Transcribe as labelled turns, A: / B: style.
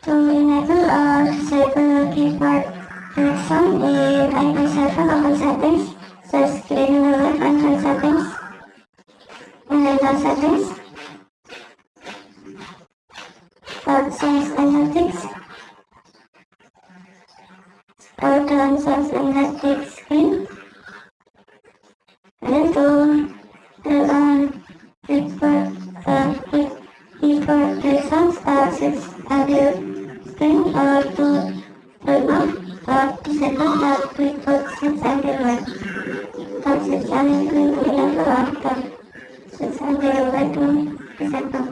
A: To enable security protection, I several other settings, such screen and settings, and data settings, size analytics, source analytics screen, and to report results audio screen or to turn off or disable the report since everywhere. Toxic challenge to enable or switch everywhere to disable.